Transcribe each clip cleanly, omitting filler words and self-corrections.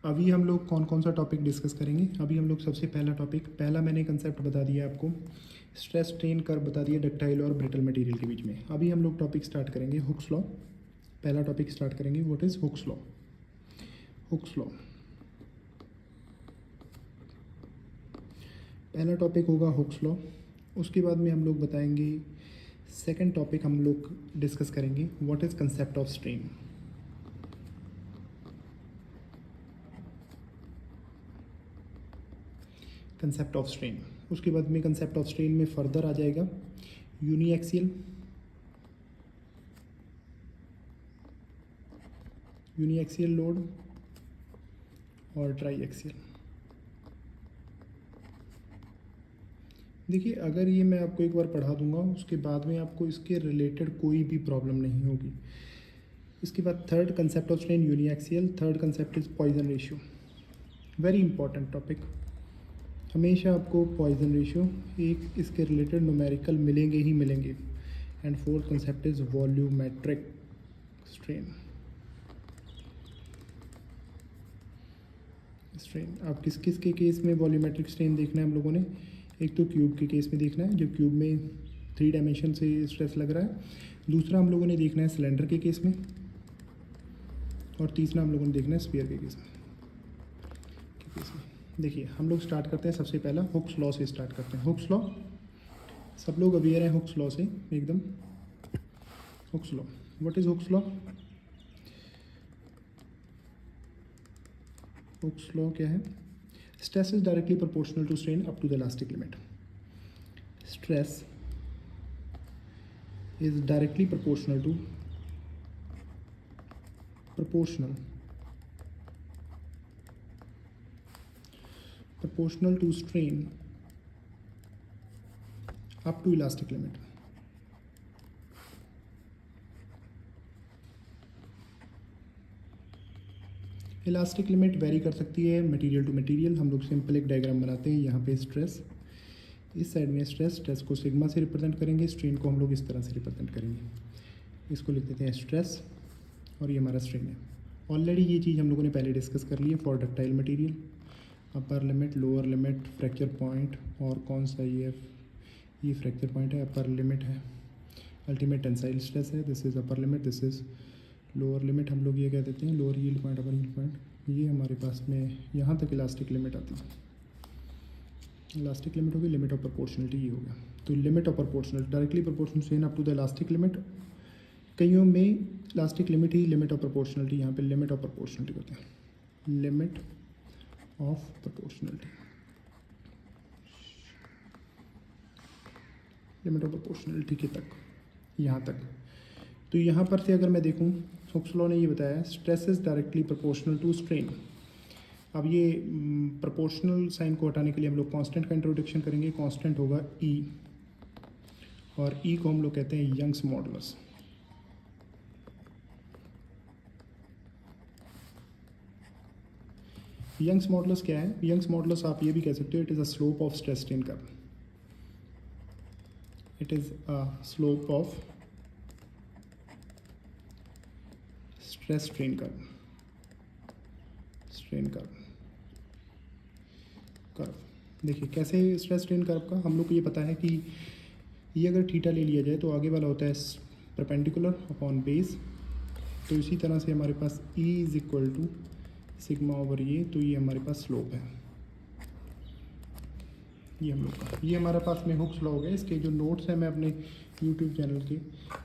अभी हम लोग कौन कौन सा टॉपिक डिस्कस करेंगे। अभी हम लोग सबसे पहला मैंने कंसेप्ट बता दिया आपको, स्ट्रेस स्ट्रेन कर्व बता दिया डक्टाइल और ब्रिटल मटेरियल के बीच में। अभी हम लोग टॉपिक स्टार्ट करेंगे हुक्स लॉ। पहला टॉपिक स्टार्ट करेंगे, what is Hooke's law. Hooke's law पहला टॉपिक होगा हुक्स लॉ। उसके बाद में हम लोग बताएंगे, सेकंड टॉपिक हम लोग डिस्कस करेंगे, what is concept of strain. Concept of strain, उसके बाद में कंसेप्ट ऑफ स्ट्रेन में फर्दर आ जाएगा यूनिएक्सियल, यूनिएक्सियल लोड और ट्राई एक्सियल। देखिए, अगर ये मैं आपको एक बार पढ़ा दूंगा, उसके बाद में आपको इसके रिलेटेड कोई भी प्रॉब्लम नहीं होगी। इसके बाद third concept of strain uniaxial, third concept is Poisson ratio, very important topic. हमेशा आपको पॉइजन रेशियो एक इसके रिलेटेड न्यूमेरिकल मिलेंगे ही मिलेंगे। And fourth concept is volumetric strain. Strain अब किस किस के केस में वॉल्यूमेट्रिक स्ट्रेन देखना है हम लोगों ने। एक तो क्यूब के केस में देखना है, जब क्यूब में 3 डायमेंशन से स्ट्रेस लग रहा है। दूसरा हम लोगों ने देखना है सिलेंडर के केस में। और तीसरा हम लोगों ने देखना है स्फीयर के केस में। देखिए, हम लोग स्टार्ट करते हैं, सबसे पहला हुक्स लॉ से स्टार्ट करते हैं। हुक्स लॉ, सब लोग अवेयर हैं हुक्स लॉ से एकदम। Hooke's law, what is Hooke's law. Hooke's law क्या है। Stress is directly proportional to strain up to the elastic limit. Stress is directly proportional to strain up to elastic limit. Elastic limit vary कर सकती है material to material. हम लोग simple एक diagram बनाते हैं। यहाँ पे स्ट्रेस, इस साइड में स्ट्रेस को सिग्मा से रिप्रेजेंट करेंगे, स्ट्रेन को हम लोग इस तरह से रिप्रेजेंट करेंगे। इसको लिख देते हैं स्ट्रेस और ये हमारा स्ट्रेन है। ऑलरेडी ये चीज़ हम लोगों ने पहले डिस्कस कर ली है for ductile material. Upper limit, lower limit, fracture point, और कौन सा ये फ्रैक्चर पॉइंट है, अपर लिमिट है, अल्टीमेट टेंसाइल स्ट्रेस है, this is upper limit, this is lower limit. हम लोग ये कह देते हैं लोअर यील्ड पॉइंट, अपर यील्ड पॉइंट। ये हमारे पास में यहाँ तक इलास्टिक लिमिट आती है। इलास्टिक लिमिट होगी, लिमिट ऑफ प्रोपोर्शनलिटी ये हो गया। तो limit of proportional directly proportional strain up to the elastic limit. कईयों में इलास्टिक लिमिट ही लिमिट ऑफ प्रोपोर्शनलिटी, यहाँ पे लिमिट ऑफ प्रोपोर्शनलिटी होता है, limit of proportionality, limit of proportionality के तक, यहाँ तक। तो यहाँ पर से अगर मैं देखूँ, हुक्स लॉ ने ये बताया stress is directly proportional to strain. अब ये प्रोपोर्शनल साइन को हटाने के लिए हम लोग कांस्टेंट का इंट्रोडक्शन करेंगे। कांस्टेंट होगा ई, और ई को हम लोग कहते हैं यंग्स मॉडुलस। यंग्स मॉडुलस क्या है। यंग्स मॉडुलस आप ये भी कह सकते हो, it is a slope of stress strain curve. It is a slope of stress strain curve, strain curve. देखिए कैसे स्ट्रेस स्ट्रेन कर्व का हम लोग को ये पता है कि ये अगर थीटा ले लिया जाए तो आगे वाला होता है परपेंडिकुलर अपॉन बेस। तो इसी तरह से हमारे पास E is equal to sigma over ये, तो ये हमारे पास स्लोप है ये हम लोग का। ये हमारे पास में हुक्स लॉ हो गया। इसके जो नोट्स हैं मैं अपने यूट्यूब चैनल के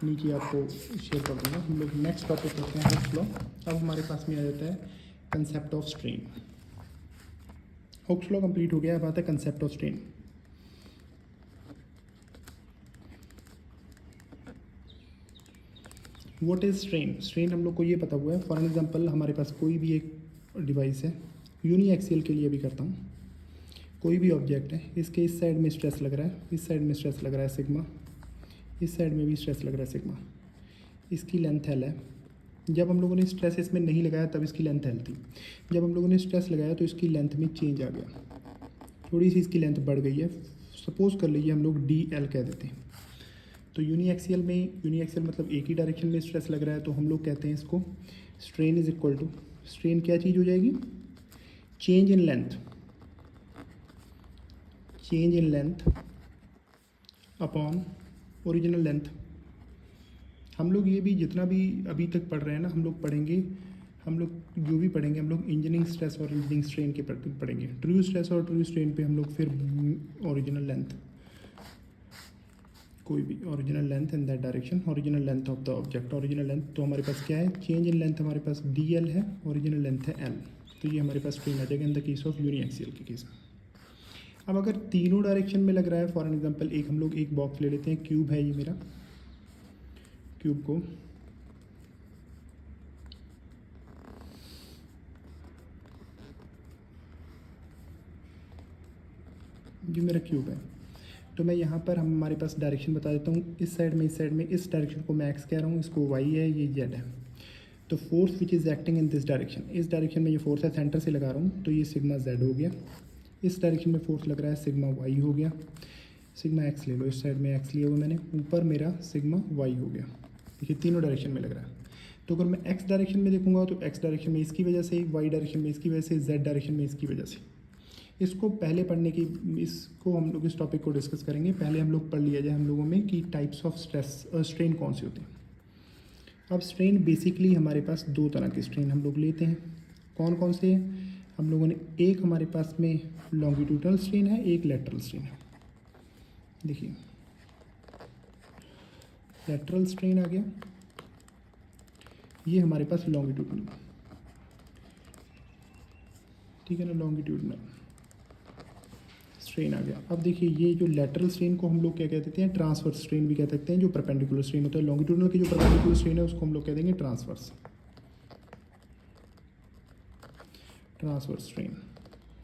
नीचे आपको शेयर कर दूँगा। हम लोग नेक्स्ट टॉपिक करते हैं हुक्स लॉ। अब हमारे पास में आ जाता है concept of strain. Hooke's law complete हो गया, अब आता है concept of strain. What is strain. Strain हम लोग को ये पता हुआ है। फॉर एग्जांपल हमारे पास कोई भी एक डिवाइस है, यूनिएक्सियल के लिए भी करता हूँ। कोई भी ऑब्जेक्ट है, इसके इस साइड में स्ट्रेस लग रहा है, इस साइड में स्ट्रेस लग रहा है सिग्मा, इस साइड में भी स्ट्रेस लग रहा है सिग्मा। इसकी लेंथ एल है। जब हम लोगों ने स्ट्रेस इसमें नहीं लगाया तब इसकी लेंथ एल थी। जब हम लोगों ने स्ट्रेस लगाया तो इसकी लेंथ में चेंज आ गया, थोड़ी सी इसकी लेंथ बढ़ गई है। सपोज कर लीजिए हम लोग डी एल कह देते हैं। तो यूनिएक्सियल में, यूनिएक्सियल मतलब एक ही डायरेक्शन में स्ट्रेस लग रहा है, तो हम लोग कहते हैं इसको strain is equal to, strain क्या चीज़ हो जाएगी, change in length upon original length. हम लोग ये भी जितना भी अभी तक पढ़ रहे हैं ना, हम लोग पढ़ेंगे, हम लोग जो भी पढ़ेंगे हम लोग इंजीनियरिंग स्ट्रेस और इंजीनियरिंग स्ट्रेन के पढ़ेंगे। ट्रू स्ट्रेस और ट्रू स्ट्रेन पे हम लोग फिर ओरिजिनल लेंथ, कोई भी original length in that direction, original length of the object. Original length तो हमारे पास क्या है, चेंज इन लेंथ हमारे पास डी एल है, ओरिजिनल लेंथ है एल, तो ये हमारे पास स्ट्रेन आ जाएगा in the case of uniaxial के केस में। अब अगर तीनों डायरेक्शन में लग रहा है, फॉर एग्जाम्पल एक हम लोग एक बॉक्स ले लेते हैं, क्यूब है ये मेरा, क्यूब को जो मेरा क्यूब है, तो मैं यहाँ पर हमारे पास डायरेक्शन बता देता हूँ। इस साइड में इस डायरेक्शन को मैं एक्स कह रहा हूँ, इसको वाई है, ये जेड है। तो force which is acting in this direction, इस डायरेक्शन में ये फोर्स है, सेंटर से लगा रहा हूँ, तो ये सिग्मा जेड हो गया। इस डायरेक्शन में फोर्स लग रहा है, सिग्मा वाई हो गया। सिग्मा एक्स ले लो, इस साइड में एक्स लिया हुआ मैंने, ऊपर मेरा सिग्मा वाई हो गया। देखिए तीनों डायरेक्शन में लग रहा है। तो अगर मैं एक्स डायरेक्शन में देखूंगा तो एक्स डायरेक्शन में इसकी वजह से, वाई डायरेक्शन में इसकी वजह से, जेड डायरेक्शन में इसकी वजह से। इसको पहले पढ़ने की, इसको हम लोग इस टॉपिक को डिस्कस करेंगे। पहले हम लोग पढ़ लिया जाए हम लोगों में कि टाइप्स ऑफ स्ट्रेन कौन से होते हैं। अब स्ट्रेन बेसिकली हमारे पास दो तरह के स्ट्रेन हम लोग लेते हैं। कौन कौन से हैं हम लोगों ने, एक हमारे पास में लॉन्गिट्यूडनल स्ट्रेन है, एक लेटरल स्ट्रेन है। देखिए लेटरल स्ट्रेन आ गया, ये हमारे पास लॉन्गिट्यूडनल, ठीक है ना, लॉन्गिट्यूडनल स्ट्रेन आ गया। अब देखिए ये जो लेटरल स्ट्रेन को हम लोग क्या कह देते हैं, ट्रांसवर्स स्ट्रेन भी कह सकते हैं। जो परपेंडिकुलर स्ट्रेन होता है लॉन्गिट्यूडनल की, जो परपेंडिकुलर स्ट्रेन है उसको हम लोग कह देंगे ट्रांसवर्स स्ट्रेन।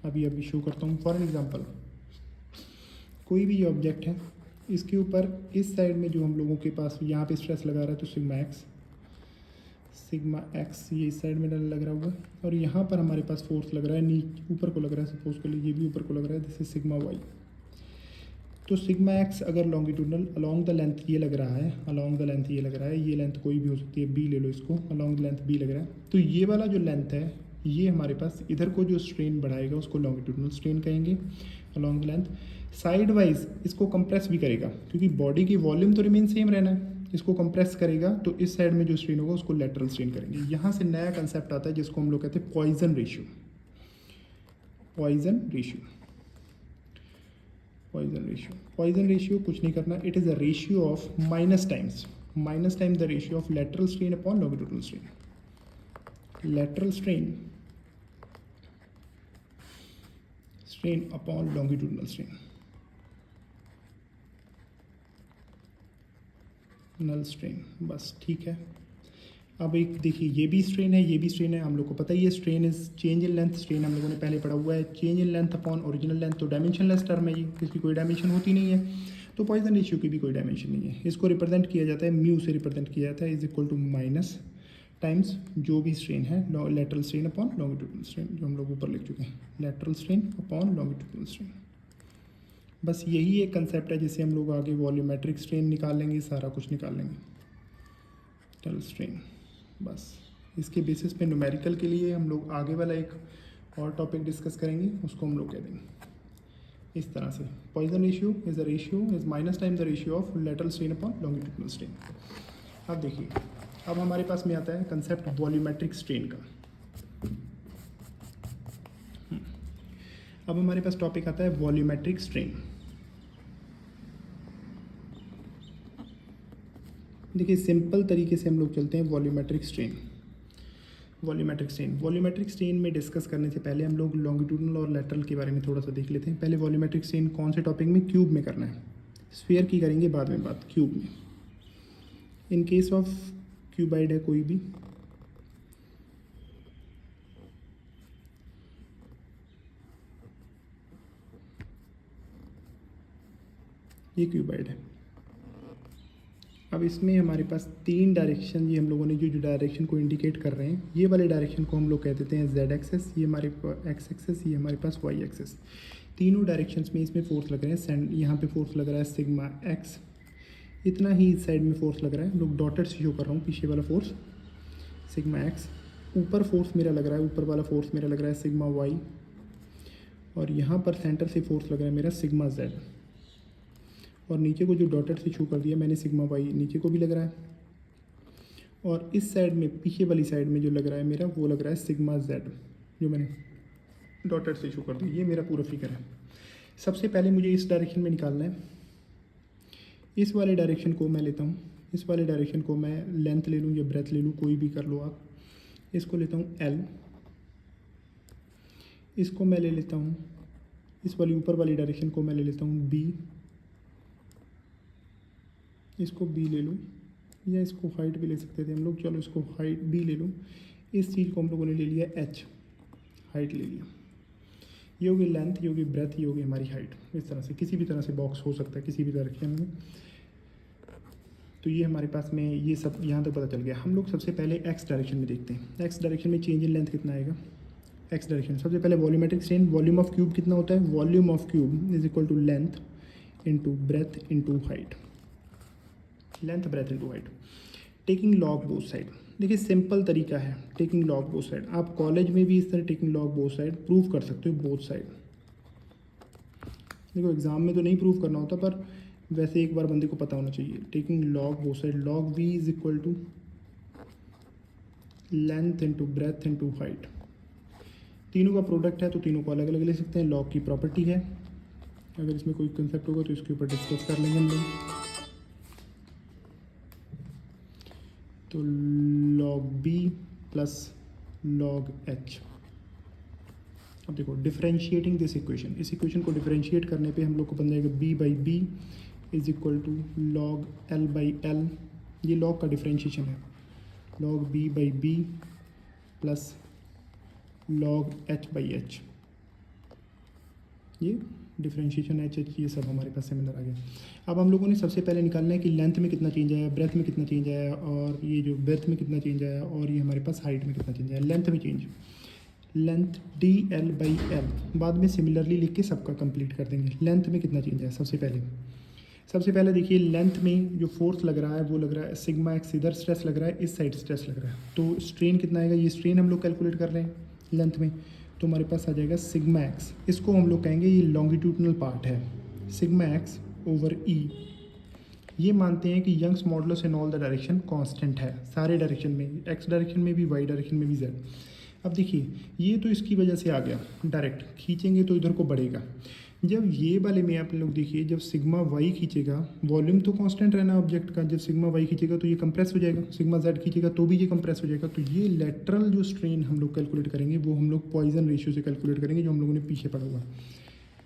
अभी शो करता हूँ। फॉर एग्जांपल कोई भी ऑब्जेक्ट है, इसके ऊपर इस साइड में जो हम लोगों के पास यहाँ पे स्ट्रेस लगा रहा है, तो सिग्मा एक्स ये इस साइड में लग रहा होगा, और यहाँ पर हमारे पास फोर्स लग रहा है नीचे ऊपर को लग रहा है, सपोज कर लीजिए ये भी ऊपर को लग रहा है, दिस इज सिग्मा वाई। तो सिग्मा एक्स अगर लॉन्गिट्यूडनल अलॉन्ग द लेंथ ये लग रहा है, अलॉन्ग द लेंथ ये लग रहा है, ये लेंथ कोई भी हो सकती है, बी ले लो इसको, अलॉन्ग द लेंथ बी लग रहा है, तो ये वाला जो लेंथ है ये हमारे पास इधर को जो स्ट्रेन बढ़ाएगा उसको लॉन्गिट्यूडनल स्ट्रेन कहेंगे, along the length. Side wise इसको कंप्रेस भी करेगा, क्योंकि बॉडी की वॉल्यूम तो रिमेन सेम रहना है, इसको कंप्रेस करेगा, तो इस साइड में जो स्ट्रेन होगा उसको लेटरल स्ट्रेन करेंगे। यहाँ से नया कंसेप्ट आता है जिसको हम लोग कहते हैं पॉइजन रेशियो। पॉइजन रेशियो कुछ नहीं करना, it is a ratio of minus times the ratio of lateral strain upon longitudinal strain. Lateral strain upon longitudinal strain, null strain, बस ठीक है। अब एक देखिए ये भी स्ट्रेन है, ये भी स्ट्रेन है, हम लोग को पता ही है strain is change in length. Strain हम लोगों ने पहले पढ़ा हुआ है, change in length upon original length, तो डायमेंशनलेस टर्म है ये, इसकी कोई डायमेंशन होती नहीं है। तो पॉइजन रेशियो की भी कोई डायमेंशन नहीं है। इसको रिप्रेजेंट किया जाता है म्यू से, रिप्रेजेंट किया जाता है, is equal to minus times जो भी स्ट्रेन है, lateral strain upon longitudinal strain, जो हम लोग ऊपर लिख चुके हैं, lateral strain upon longitudinal strain. बस यही एक कंसेप्ट है जिससे हम लोग आगे वॉल्यूमेट्रिक स्ट्रेन निकाल लेंगे, सारा कुछ निकाल लेंगे, लेटरल स्ट्रेन। बस इसके बेसिस पे न्यूमेरिकल के लिए हम लोग आगे वाला एक और टॉपिक डिस्कस करेंगे, उसको हम लोग कह देंगे इस तरह से, Poisson ratio is minus time the ratio of lateral strain upon longitudinal strain. अब देखिए, अब हमारे पास में आता है कंसेप्ट वॉल्यूमेट्रिक स्ट्रेन का। अब हमारे पास टॉपिक आता है वॉल्यूमेट्रिक स्ट्रेन। देखिए सिंपल तरीके से हम लोग चलते हैं वॉल्यूमेट्रिक स्ट्रेन में डिस्कस करने से पहले हम लोग लॉन्गिट्यूडनल और लेटरल के बारे में थोड़ा सा देख लेते हैं। पहले वॉल्यूमेट्रिक स्ट्रेन कौन से टॉपिक में, क्यूब में करना है, स्फीयर की करेंगे बाद में बात, क्यूब में। इन केस ऑफ क्यूबाइड है कोई भी, ये क्यूबाइड है। अब इसमें हमारे पास तीन डायरेक्शन, ये हम लोगों ने जो डायरेक्शन को इंडिकेट कर रहे हैं, ये वाले डायरेक्शन को हम लोग कह देते हैं जेड एक्सेस, ये हमारे एक्स एक्सेस, ये हमारे पास वाई एक्सेस। तीनों डायरेक्शंस में इसमें फोर्स लग रहे हैं। यहाँ पे फोर्स लग रहा है सिग्मा एक्स, इतना ही इस साइड में फोर्स लग रहा है, लोग डॉटेड से शो कर रहा हूँ पीछे वाला फोर्स सिग्मा एक्स। ऊपर फोर्स मेरा लग रहा है, ऊपर वाला फोर्स मेरा लग रहा है सिग्मा वाई, और यहाँ पर सेंटर से फोर्स लग रहा है मेरा सिग्मा जेड, और नीचे को जो डॉटेड से शो कर दिया मैंने सिग्मा वाई नीचे को भी लग रहा है, और इस साइड में पीछे वाली साइड में जो लग रहा है मेरा वो लग रहा है सिग्मा जेड जो मैंने डॉटेड से शो कर दिया। ये मेरा पूरा फिगर है। सबसे पहले मुझे इस डायरेक्शन में निकालना है। इस वाले डायरेक्शन को मैं लेता हूँ, इस वाले डायरेक्शन को मैं लेंथ ले लूँ या ब्रेथ ले लूँ, कोई भी कर लो आप। इसको लेता हूँ एल, इसको मैं ले लेता हूँ, इस वाली ऊपर वाली डायरेक्शन को मैं ले लेता हूँ बी, इसको बी ले लूँ, या इसको हाइट भी ले सकते थे हम लोग, चलो इसको हाइट बी ले लूँ। इस चीज़ को हम लोगों ने ले लिया एच, हाइट ले लिया। ये होगी लेंथ, ये होगी ब्रेथ, ये होगी हमारी हाइट। इस तरह से किसी भी तरह से बॉक्स हो सकता है किसी भी डायरेक्शन में। तो ये हमारे पास में ये सब यहाँ तक पता चल गया। हम लोग सबसे पहले एक्स डायरेक्शन में देखते हैं। एक्स डायरेक्शन में चेंज इन लेंथ कितना आएगा। एक्स डायरेक्शन सबसे पहले volumetric strain, volume of cube कितना होता है, volume of cube is equal to length into breadth into height, length breadth into height. Taking log both side, देखिए simple तरीका है टेकिंग लॉग बोथ साइड। आप college में भी इस तरह taking log both side prove कर सकते हो, बोथ साइड। देखो एग्जाम में तो नहीं प्रूव करना होता, पर वैसे एक बार बंदे को पता होना चाहिए। Taking log both side, log B is equal to length into breadth into height. तीनों का प्रोडक्ट है तो तीनों को अलग अलग ले सकते हैं। लॉग की प्रॉपर्टी है, अगर इसमें कोई कंसेप्ट होगा तो इसके ऊपर डिस्कस कर लेंगे हम लोग। तो log B plus log H. अब देखो डिफरेंशिएटिंग दिस इक्वेशन, इस इक्वेशन को डिफरेंशिएट करने पे हम लोग को बन जाएगा B by B is equal to log L by L. ये लॉग का डिफरेंशिएशन है, log B by B plus log H by H. ये डिफरेंशिएशन एच एच ये सब हमारे पास सिमिलर आ गया। अब हम लोगों ने सबसे पहले निकालना है कि लेंथ में कितना चेंज आया, ब्रेथ में कितना चेंज आया, और ये जो ब्रेथ में कितना चेंज आया, और ये हमारे पास हाइट में कितना चेंज आया। लेंथ में change, length D L by L, बाद में सिमिलरली लिख के सबका कंप्लीट कर देंगे। लेंथ में कितना चेंज आया, सबसे पहले देखिए लेंथ में जो फोर्स लग रहा है वो लग रहा है सिग्मा एक्स, इधर स्ट्रेस लग रहा है, इस साइड स्ट्रेस लग रहा है। तो स्ट्रेन कितना आएगा, ये स्ट्रेन हम लोग कैलकुलेट कर रहे हैं लेंथ में, तो हमारे पास आ जाएगा सिग्मा एक्स। इसको हम लोग कहेंगे ये लॉन्गिट्यूडनल पार्ट है, सिग्मा एक्स ओवर ई। ये मानते हैं कि Young's modulus in all the direction constant है, सारे डायरेक्शन में, एक्स डायरेक्शन में भी, वाई डायरेक्शन में भी, जेड। अब देखिए ये तो इसकी वजह से आ गया, डायरेक्ट खींचेंगे तो इधर को बढ़ेगा। जब ये वाले में आप लोग देखिए, जब सिग्मा वाई खींचेगा, वॉल्यूम तो कांस्टेंट रहना ऑब्जेक्ट का, जब सिग्मा वाई खींचेगा तो ये कंप्रेस हो जाएगा, सिग्मा जेड खींचेगा तो भी ये कंप्रेस हो जाएगा। तो ये लेटरल जो स्ट्रेन हम लोग कैलकुलेट करेंगे वो हम लोग पॉइजन रेशियो से कैलकुलेट करेंगे, जो हम लोगों ने पीछे पढ़ा हुआ,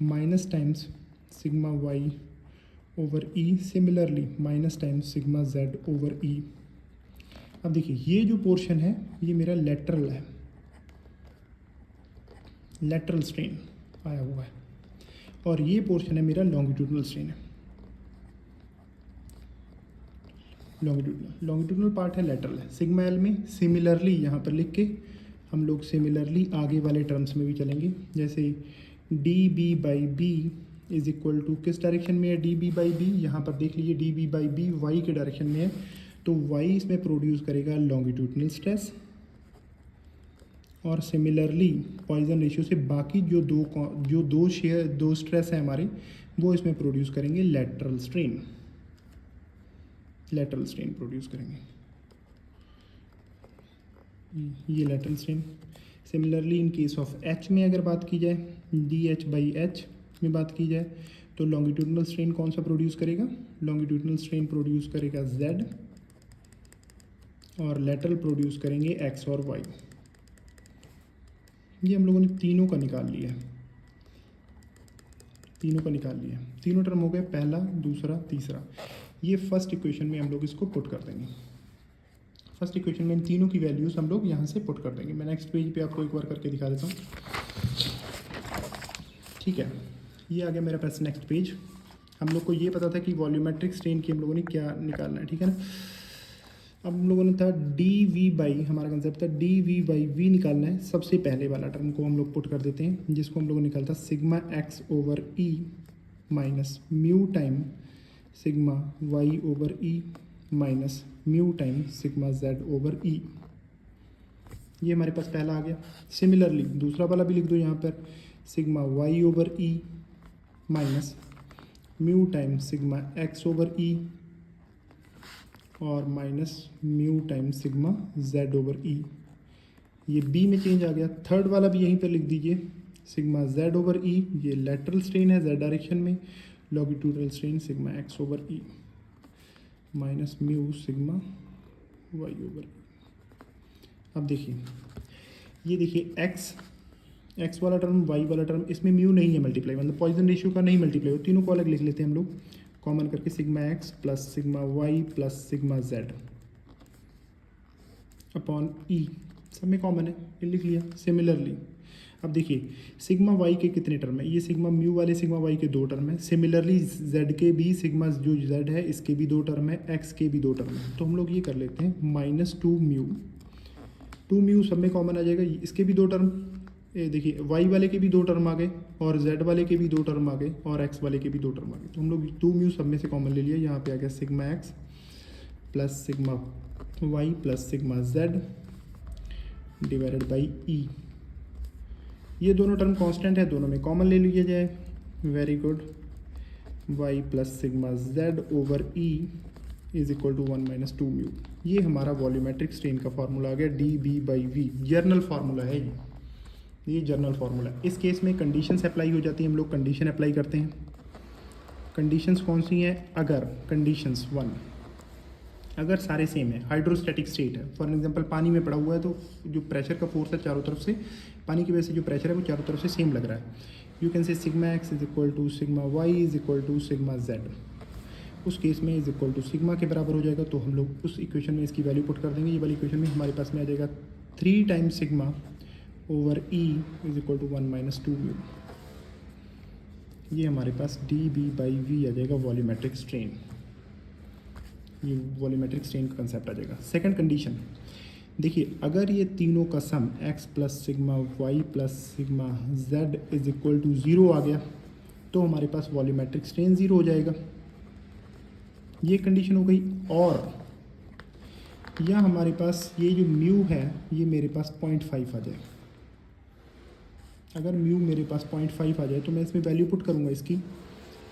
minus times sigma Y over E, similarly minus times sigma Z over E. अब देखिए ये जो पोर्शन है ये मेरा लेटरल है, लेटरल स्ट्रेन आया हुआ है, और ये पोर्शन है मेरा लॉन्गिट्यूडनल स्ट्रेन है, लॉन्गिट्यूडनल पार्ट है, लेटरल है। सिग्मा एल में सिमिलरली यहाँ पर लिख के हम लोग सिमिलरली आगे वाले टर्म्स में भी चलेंगे, जैसे D B by B is equal to, किस डायरेक्शन में है डी बी बाई बी, यहाँ पर देख लीजिए D B by B Y के डायरेक्शन में है, तो वाई इसमें प्रोड्यूस करेगा लॉन्गिट्यूडनल स्ट्रेस, और सिमिलरली पॉइजन रेशियो से बाकी जो दो स्ट्रेस है हमारे वो इसमें प्रोड्यूस करेंगे lateral strain, lateral strain produce करेंगे, ये lateral strain. Similarly in case of H में अगर बात की जाए, डी एच बाई एच में बात की जाए, तो लॉन्गिट्यूडनल स्ट्रेन कौन सा प्रोड्यूस करेगा, लॉन्गिट्यूडनल स्ट्रेन प्रोड्यूस करेगा जेड, और लेटरल प्रोड्यूस करेंगे एक्स और वाई। ये हम लोगों ने तीनों का निकाल लिया है, तीनों टर्म हो गए, पहला, दूसरा, तीसरा। ये फर्स्ट इक्वेशन में हम लोग इसको पुट कर देंगे, फर्स्ट इक्वेशन में इन तीनों की वैल्यूज़ हम लोग यहाँ से पुट कर देंगे। मैं नेक्स्ट पेज पे आपको एक बार करके दिखा देता हूँ, ठीक है। ये आ गया मेरे पास नेक्स्ट पेज। हम लोग को ये पता था कि वॉल्यूमेट्रिक स्ट्रेन की हम लोगों ने क्या निकालना है, ठीक है ना। अब हम लोगों ने था डी वी बाई, हमारा कंसेप्ट था डी वी बाई वी निकालना है। सबसे पहले वाला टर्म को हम लोग पुट कर देते हैं, जिसको हम लोग निकालता sigma X over E minus mu time sigma Y over E minus mu time sigma Z over E. ये हमारे पास पहला आ गया। सिमिलरली दूसरा वाला भी लिख दो यहाँ पर, sigma Y over E minus mu times sigma X over E और minus mu times sigma Z over E. ये बी में चेंज आ गया। थर्ड वाला भी यहीं पर लिख दीजिए, सिग्मा जेड ओवर ई, ये लेटरल स्ट्रेन है जेड डायरेक्शन में, longitudinal strain sigma X over E minus mu sigma Y over E. अब देखिए, ये देखिए एक्स वाला टर्म, वाई वाला टर्म, इसमें म्यू नहीं है मल्टीप्लाई, मतलब पॉइजन रेशियो का नहीं मल्टीप्लाई हो, तीनों को अलग लिख लेते हैं हम लोग कॉमन करके, sigma X plus sigma Y plus sigma Z upon E, सब में कॉमन है, ये लिख लिया। सिमिलरली अब देखिए सिग्मा वाई के कितने टर्म है, ये सिग्मा म्यू वाले सिग्मा वाई के 2 टर्म है। सिमिलरली जेड के भी सिग्मा जो जेड है इसके भी 2 टर्म है, एक्स के भी 2 टर्म है। तो हम लोग ये कर लेते हैं -2 म्यू सब में कॉमन आ जाएगा, इसके भी 2 टर्म, ये देखिए वाई वाले के भी 2 टर्म आ गए और जेड वाले के भी 2 टर्म आ गए और एक्स वाले के भी 2 टर्म आ गए। तो हम लोग 2 म्यू सब में से कॉमन ले लिया, यहाँ पे आ गया sigma X plus sigma Y plus sigma Z divided by E. ये दोनों टर्म कांस्टेंट है, दोनों में कॉमन ले लिया जाए, very good. Y plus sigma Z over E is equal to 1 minus 2 mu. ये हमारा वॉल्यूमेट्रिक स्ट्रेन का फार्मूला आ गया, D B by V, general formula है ये जर्नल फार्मूला। इस केस में कंडीशंस अप्लाई हो जाती हैं, हम लोग कंडीशन अप्लाई करते हैं। कंडीशंस कौन सी हैं? अगर कंडीशंस 1, अगर सारे सेम है, हाइड्रोस्टैटिक स्टेट है, फॉर एग्जांपल पानी में पड़ा हुआ है तो जो प्रेशर का फोर्स है चारों तरफ से, पानी की वजह से जो प्रेशर है वो चारों तरफ से सेम लग रहा है। You can say sigma X is equal to sigma Y is equal to sigma Z. उस केस में इज इक्वल टू सिग्मा के बराबर हो जाएगा, तो हम लोग उस इक्वेशन में इसकी वैल्यू पुट कर देंगे। ये वाली इक्वेशन में हमारे पास में आ जाएगा 3 times sigma over E is equal to 1 minus 2 mu. ये हमारे पास डी बी बाई वी आ जाएगा वॉल्यूमेट्रिक स्ट्रेन, ये वॉल्यूमेट्रिक स्ट्रेन का कंसेप्ट आ जाएगा। सेकंड कंडीशन देखिए, अगर ये तीनों का sum x plus sigma Y plus sigma Z is equal to 0 आ गया तो हमारे पास वॉल्यूमेट्रिक स्ट्रेन 0 हो जाएगा, ये कंडीशन हो गई। और या हमारे पास ये जो म्यू है ये मेरे पास 0.5 आ जाए, अगर म्यू मेरे पास 0.5 आ जाए तो मैं इसमें वैल्यू पुट करूँगा इसकी,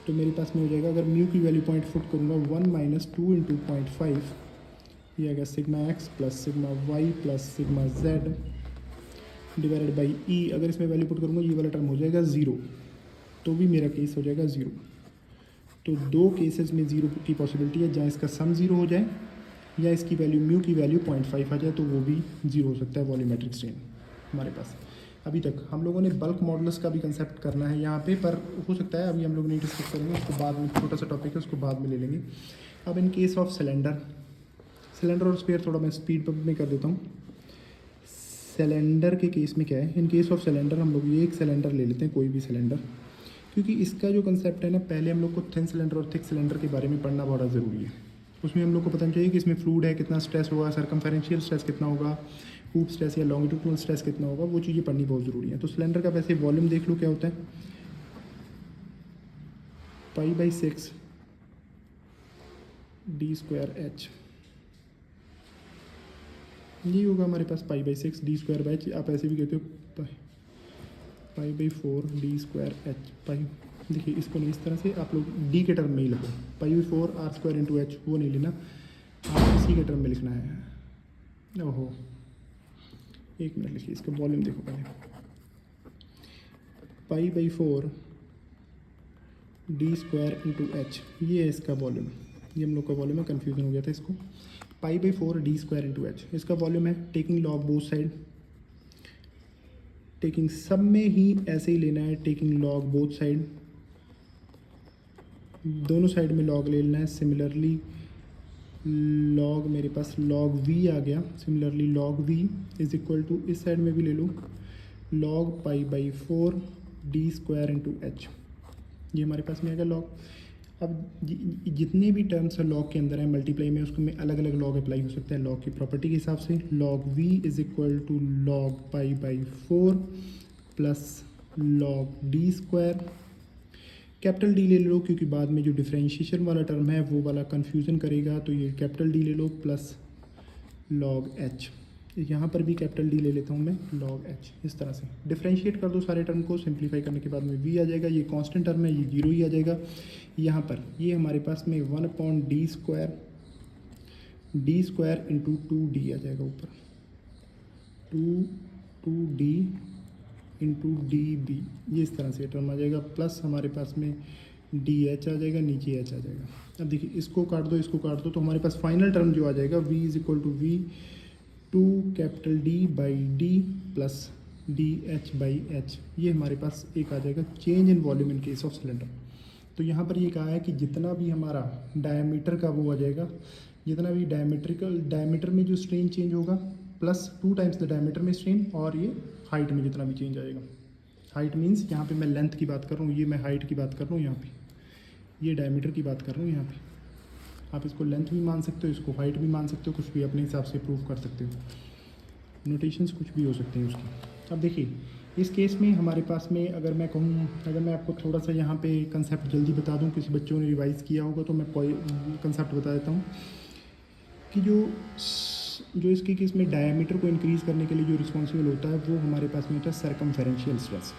तो मेरे पास में हो जाएगा, अगर म्यू की वैल्यू पॉइंट पुट करूँगा 1 माइनस 2 इंटू 0.5, ये आ गया sigma X plus sigma Y plus sigma Z divided by E. अगर इसमें वैल्यू पुट करूँगा ये वाला टर्म हो जाएगा 0, तो भी मेरा केस हो जाएगा 0। तो 2 केसेस में 0 की पॉसिबिलिटी है, जहाँ इसका सम 0 हो जाए या इसकी वैल्यू म्यू की वैल्यू 0.5 आ जाए, तो वो भी 0 हो सकता है वॉल्यूमेट्रिक स्ट्रेन हमारे पास। अभी तक हम लोगों ने बल्क मॉडल्स का भी कंसेप्ट करना है यहाँ पे, पर हो सकता है अभी हम लोग नहीं डिस्कस करेंगे, उसको बाद में, छोटा सा टॉपिक है उसको बाद में ले लेंगे। अब इन केस ऑफ सिलेंडर और स्फीयर थोड़ा मैं स्पीड में कर देता हूँ। सिलेंडर के केस में क्या है, इन केस ऑफ सिलेंडर हम लोग ये एक सिलेंडर ले लेते हैं, कोई भी सिलेंडर, क्योंकि इसका जो कंसेप्ट है ना, पहले हम लोग को थिन सिलेंडर और थिक सिलेंडर के बारे में पढ़ना बड़ा ज़रूरी है। उसमें हम लोग को पता चाहिए कि इसमें फ्लूइड है, कितना स्ट्रेस होगा, सर्कमफेरेंशियल स्ट्रेस कितना होगा, हूप स्ट्रेस या लॉन्गिट्यूडनल स्ट्रेस कितना होगा, वो चीज़ें पढ़नी बहुत ज़रूरी है। तो सिलेंडर का वैसे वॉल्यूम देख लो क्या होता है, π/6 d²h, ये होगा हमारे पास π/6 d²h। आप ऐसे भी कहते हो π/4 d²h। पाई देखिए, इसको नहीं, इस तरह से आप लोग डी के टर्म में ही लिखो, π/4 r² इंटू एच, वो नहीं लेना, आप इसी के टर्म में लिखना है। ओहो, एक मिनट लिखिए, इसका वॉल्यूम देखो पहले, π/4 d² इंटू एच, ये है इसका वॉल्यूम, ये हम लोग का वॉल्यूम है, कन्फ्यूजन हो गया था इसको। π/4 d² इंटू एच इसका वॉल्यूम है, taking log both side, taking सब में ही ऐसे ही लेना है, टेकिंग लॉग बोथ साइड, दोनों साइड में लॉग ले लेना है। सिमिलरली लॉग मेरे पास लॉग वी आ गया, similarly log V is equal to, इस साइड में भी ले लो, लॉग π/4 d² इंटू एच, ये हमारे पास में आ गया लॉग। अब जितने भी टर्म्स है लॉग के अंदर है मल्टीप्लाई में, उसको में अलग अलग लॉग अप्लाई हो सकता है लॉग की प्रॉपर्टी के हिसाब से। Log V is equal to log π/4 plus log d², capital D ले लो क्योंकि बाद में जो डिफरेंशिएशन वाला टर्म है वो वाला कन्फ्यूज़न करेगा, तो ये कैपिटल डी ले लो, प्लस लॉग एच। यहाँ पर भी कैपिटल डी ले लेता हूँ मैं, log h। इस तरह से डिफ्रेंशिएट कर दो सारे टर्म को, सिंप्लीफाई करने के बाद में v आ जाएगा, ये कांस्टेंट टर्म है, ये 0 ही आ जाएगा। यहाँ पर ये हमारे पास में 1/d² इंटू 2d आ जाएगा ऊपर, 2d इंटू डी बी, ये इस तरह से टर्म आ जाएगा, प्लस हमारे पास में डी एच आ जाएगा, नीचे एच आ जाएगा। अब देखिए इसको काट दो, इसको काट दो, तो हमारे पास फाइनल टर्म जो आ जाएगा v is equal to v 2D/d plus dh/h, ये हमारे पास एक आ जाएगा change in volume in case of cylinder. तो यहाँ पर ये कहा है कि जितना भी हमारा डायमीटर का वो आ जाएगा, जितना भी डायमीटर में जो स्ट्रेन चेंज होगा प्लस 2 टाइम्स द डायमीटर में स्ट्रेन, और ये हाइट में जितना भी चेंज आएगा। हाइट मीन्स यहाँ पे मैं लेंथ की बात कर रहा हूँ, ये मैं हाइट की बात कर रहा हूँ, यहाँ पे ये डायमीटर की बात कर रहा हूँ। यहाँ पे आप इसको लेंथ भी मान सकते हो, इसको हाइट भी मान सकते हो, कुछ भी अपने हिसाब से प्रूव कर सकते हो, नोटेशंस कुछ भी हो सकते हैं उसकी। अब देखिए इस केस में हमारे पास में अगर मैं कहूँ, अगर मैं आपको थोड़ा सा यहाँ पे कंसेप्ट जल्दी बता दूँ, किसी बच्चों ने रिवाइज़ किया होगा तो मैं कंसेप्ट बता देता हूँ कि जो इसके केस में डायमीटर को इंक्रीज़ करने के लिए जो रिस्पॉन्सिबल होता है वो हमारे पास में होता है सर्कमफेरेंशियल स्ट्रेस,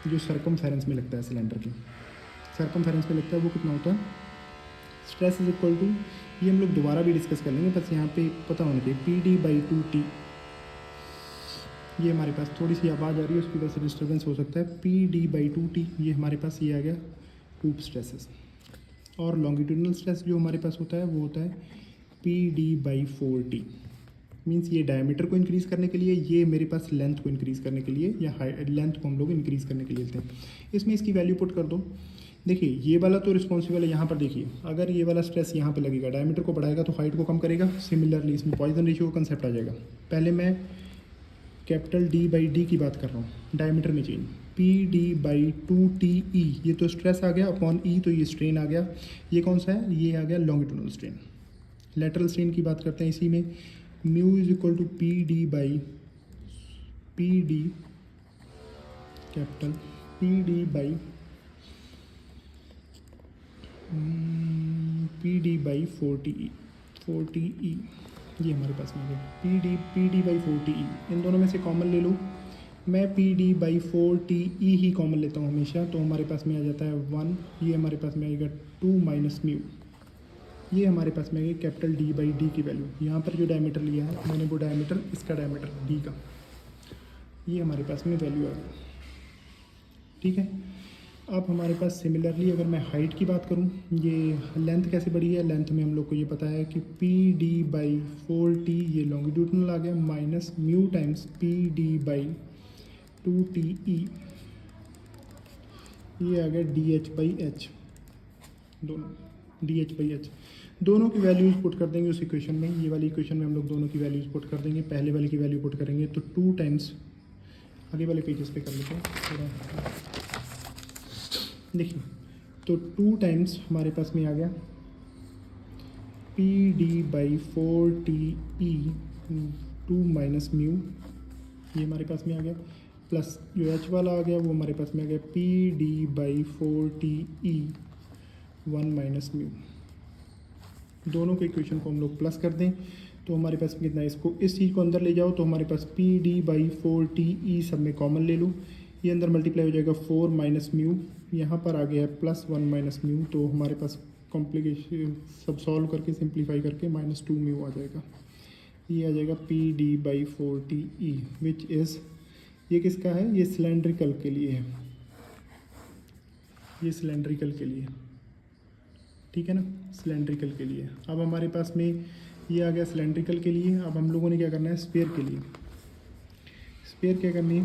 जो सर्कमफेरेंस में लगता है सिलेंडर के, सर्कमफेरेंस में लगता है वो कितना होता है, स्ट्रेस इज इक्वल टू, ये हम लोग दोबारा भी डिस्कस कर लेंगे, बस यहाँ पे पता होना चाहिए PD/2T। ये हमारे पास थोड़ी सी आवाज़ आ रही है, उसकी वजह से डिस्टर्बेंस हो सकता है। PD/2T, ये हमारे पास ये आ गया टूब स्ट्रेसेस। और लॉन्गिट्यूडनल स्ट्रेस जो हमारे पास होता है वो होता है PD/4T, मीन्स ये डायमीटर को इंक्रीज़ करने के लिए, ये मेरे पास लेंथ को इंक्रीज़ करने के लिए, या लेंथ को हम लोग इंक्रीज़ करने के लिए लेते हैं। इसमें इसकी वैल्यू पुट कर दो। देखिए ये वाला तो रिस्पॉन्सिबल है, यहाँ पर देखिए अगर ये वाला स्ट्रेस यहाँ पे लगेगा, डायमीटर को बढ़ाएगा तो हाइट को कम करेगा। सिमिलरली इसमें पॉइजन रेशियो का कंसेप्ट आ जाएगा। पहले मैं कैपिटल D/d की बात कर रहा हूँ, डायमीटर में चेंज, PD/2TE, ये तो स्ट्रेस आ गया, अपॉन E तो ये स्ट्रेन आ गया। ये कौन सा है, ये आ गया लॉन्गिट्यूडनल स्ट्रेन। लेटरल स्ट्रेन की बात करते हैं इसी में, mu is equal to PD capital PD/40E, 40E, ये हमारे पास में है PD/40E। इन दोनों में से कॉमन ले लो, मैं PD/40E ही कॉमन लेता हूँ हमेशा, तो हमारे पास में आ जाता है 1, ये हमारे पास में आएगा 2 माइनस म्यू, ये हमारे पास में आएगी कैपिटल D/d की वैल्यू। यहाँ पर जो डायमीटर लिया है मैंने वो डायमीटर, इसका डायमीटर D का, ये हमारे पास में वैल्यू आ गई। ठीक है, अब हमारे पास सिमिलरली अगर मैं हाइट की बात करूं, ये लेंथ कैसे बढ़ी है, लेंथ में हम लोग को ये पता है कि PD/4T, ये लॉन्गिट्यूडनल आ गया, माइनस म्यू टाइम्स PD/2TE, ये आ गया DH/h, दोनों DH/h, दोनों की वैल्यूज़ पुट कर देंगे उस इक्वेशन में। ये वाली इक्वेशन में हम लोग दोनों की वैल्यूज़ पुट कर देंगे, पहले वाले की वैल्यू पुट करेंगे तो 2 टाइम्स, आगे वाले पेजेस पे कर लेते हैं थोड़ा, देखिए तो 2 टाइम्स हमारे पास में आ गया PD/4TE 2 माइनस म्यू, ये हमारे पास में आ गया, प्लस जो H वाला आ गया वो हमारे पास में आ गया PD/4TE 1 माइनस म्यू। दोनों के इक्वेशन को हम लोग प्लस कर दें तो हमारे पास में कितना है, इसको इस चीज़ को अंदर ले जाओ तो हमारे पास PD/4TE सब में कॉमन ले लो, ये अंदर मल्टीप्लाई हो जाएगा 4 माइनस म्यू, यहाँ पर आ गया है प्लस 1 माइनस म्यू, तो हमारे पास कॉम्प्लिकेशन सब सॉल्व करके सिंप्लीफाई करके -2 म्यू आ जाएगा। ये आ जाएगा PD/4TE विच इज़, ये किसका है, ये सिलेंड्रिकल के लिए है, ये सिलेंड्रिकल के लिए, ठीक है ना, सिलेंड्रिकल के लिए। अब हमारे पास में ये आ गया सिलेंड्रिकल के लिए। अब हम लोगों ने क्या करना है, स्फीयर के लिए, स्फीयर क्या करनी है,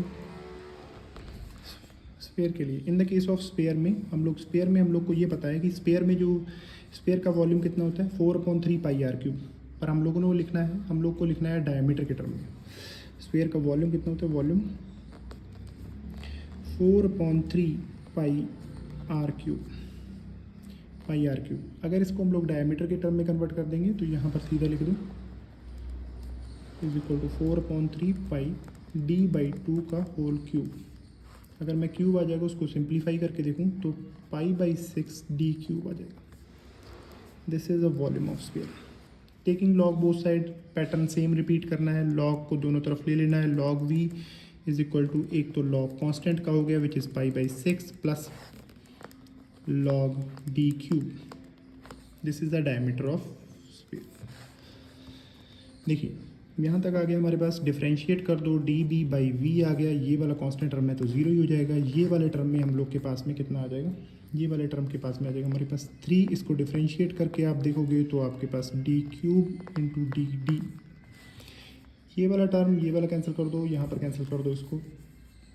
स्फीयर के लिए इन द केस ऑफ स्फीयर में हम लोग, स्फीयर में हम लोग को ये पता है कि स्फीयर में जो स्फीयर का वॉल्यूम कितना होता है 4/3 πr3, पर हम लोगों ने वो लिखना है, हम लोग को लिखना है डायमीटर के टर्म में। स्फीयर का वॉल्यूम कितना होता है, वॉल्यूम 4/3 πr3। अगर इसको हम लोग डायमीटर के टर्म में कन्वर्ट कर देंगे तो यहाँ पर सीधा लिख दो is equal to 4/3 pi D/2 का होल क्यूब। अगर मैं क्यूब आ जाएगा उसको सिंप्लीफाई करके देखूँ तो π/6 D³ आ जाएगा। This is a volume of sphere. Taking log both side, pattern same repeat करना है, लॉग को दोनों तरफ ले लेना है। Log V is equal to, एक तो लॉग कांस्टेंट का हो गया which is π/6 plus log d cube, this is the diameter of sphere. देखिए यहाँ तक आ गया हमारे पास, डिफ्रेंशिएट कर दो, डी बी बाई वी आ गया, ये वाला कांस्टेंट टर्म है तो जीरो ही हो जाएगा। ये वाले टर्म में हम लोग के पास में कितना आ जाएगा, ये वाले टर्म के पास में आ जाएगा हमारे पास 3। इसको डिफ्रेंशिएट करके आप देखोगे तो आपके पास D cube into D D, ये वाला टर्म ये वाला कैंसिल कर दो, यहाँ पर कैंसिल कर दो इसको,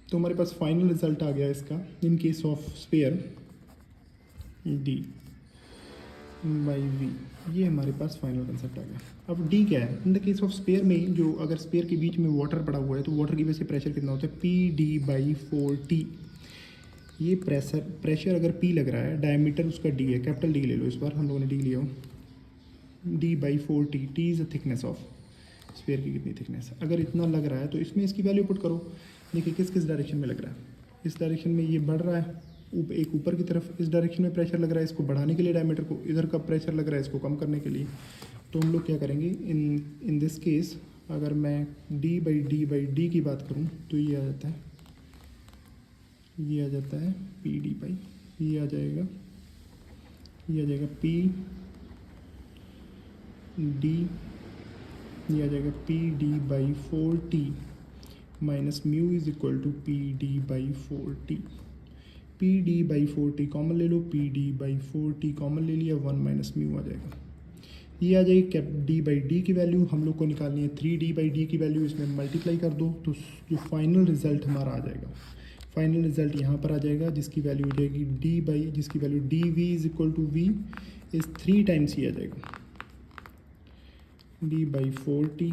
तो हमारे पास फाइनल रिजल्ट आ गया इसका in case of sphere D by V, ये हमारे पास फाइनल कंसेप्ट आ गया। अब डी क्या है, in the case of sphere में जो अगर स्फीयर के बीच में वाटर पड़ा हुआ है तो वाटर की वजह से प्रेशर कितना होता है, Pd/4T। ये प्रेशर अगर P लग रहा है, डायमीटर उसका D है, कैपिटल D ले लो, इस बार हम लोगों ने D लिया हो, D/4T, T is the thickness of sphere की कितनी थिकनेस है। अगर इतना लग रहा है तो इसमें इसकी वैल्यू पुट करो, देखिए किस किस डायरेक्शन में लग रहा है, इस डायरेक्शन में ये बढ़ रहा है, एक ऊपर की तरफ इस डायरेक्शन में प्रेशर लग रहा है इसको बढ़ाने के लिए डायमीटर को, इधर का प्रेशर लग रहा है इसको कम करने के लिए। तो हम लोग क्या करेंगे, इन दिस केस अगर मैं d/d की बात करूं तो ये आ जाता है, ये आ जाता है Pd/, ये आ जाएगा Pd, ये आ जाएगा Pd/4T minus mu is equal to Pd/4T। Pd/4T common ले लो, Pd/4T कॉमन ले लिया, 1 माइनस म्यू आ जाएगा, ये आ जाएगी कैप d/d की वैल्यू हम लोग को निकालनी है, 3d/d की वैल्यू इसमें मल्टीप्लाई कर दो तो जो फाइनल रिजल्ट हमारा आ जाएगा, फाइनल रिजल्ट यहाँ पर आ जाएगा जिसकी वैल्यू हो जाएगी जिसकी value dv is equal to v is 3 times ही आ जाएगा d/4T।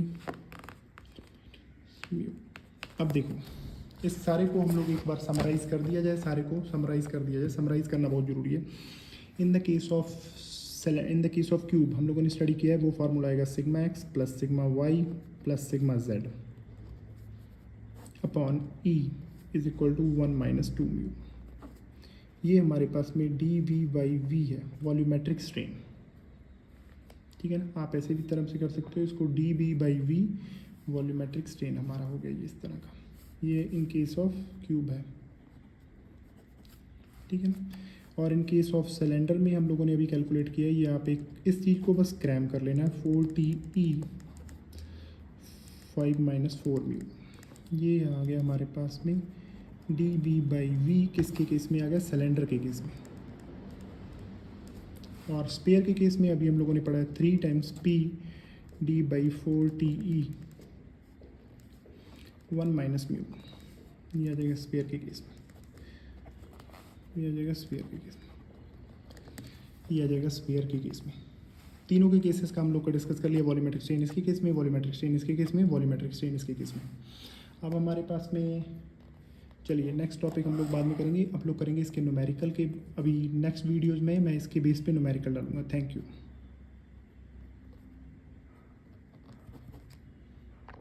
अब देखो इस सारे को हम लोग एक बार समराइज़ कर दिया जाए, सारे को समराइज़ कर दिया जाए, समराइज़ करना बहुत ज़रूरी है। In the case of cube हम लोगों ने स्टडी किया है, वो फार्मूला आएगा sigma X plus sigma Y plus sigma Z upon E is equal to 1 minus 2 mu. ये हमारे पास में dv/v है, वॉल्यूमेट्रिक स्ट्रेन, ठीक है ना, आप ऐसे भी तरह से कर सकते हो इसको, dv/v वॉल्यूमेट्रिक स्ट्रेन हमारा हो गया ये इस तरह का, ये इन केस ऑफ क्यूब है, ठीक है ना। और इन केस ऑफ सिलेंडर में हम लोगों ने अभी कैलकुलेट किया है, ये आप एक इस चीज़ को बस क्रैम कर लेना है, 4TE 5 माइनस 4 म्यू, ये आ गया हमारे पास में dv/v किसके केस में आ गया, सिलेंडर के केस में। और स्पेयर के केस में अभी हम लोगों ने पढ़ा है 3 टाइम्स Pd/4TE 1 माइनस म्यू, ये आ जाएगा स्पेयर के केस में, ये आ जाएगा स्फीयर के केस में, ये आ जाएगा स्फीयर के केस में। तीनों के केसेस का हम लोग को डिस्कस कर लिया, वॉल्यूमेट्रिक स्ट्रेन इसके केस में, वॉल्यूमेट्रिक स्ट्रेन इसके केस में, वॉल्यूमेट्रिक स्ट्रेन इसके केस में। अब हमारे पास में चलिए नेक्स्ट टॉपिक हम लोग बाद में करेंगे, अब लोग करेंगे इसके न्यूमेरिकल के, अभी नेक्स्ट वीडियोज़ में मैं इसके बेस पे न्यूमेरिकल डालूंगा। Thank you.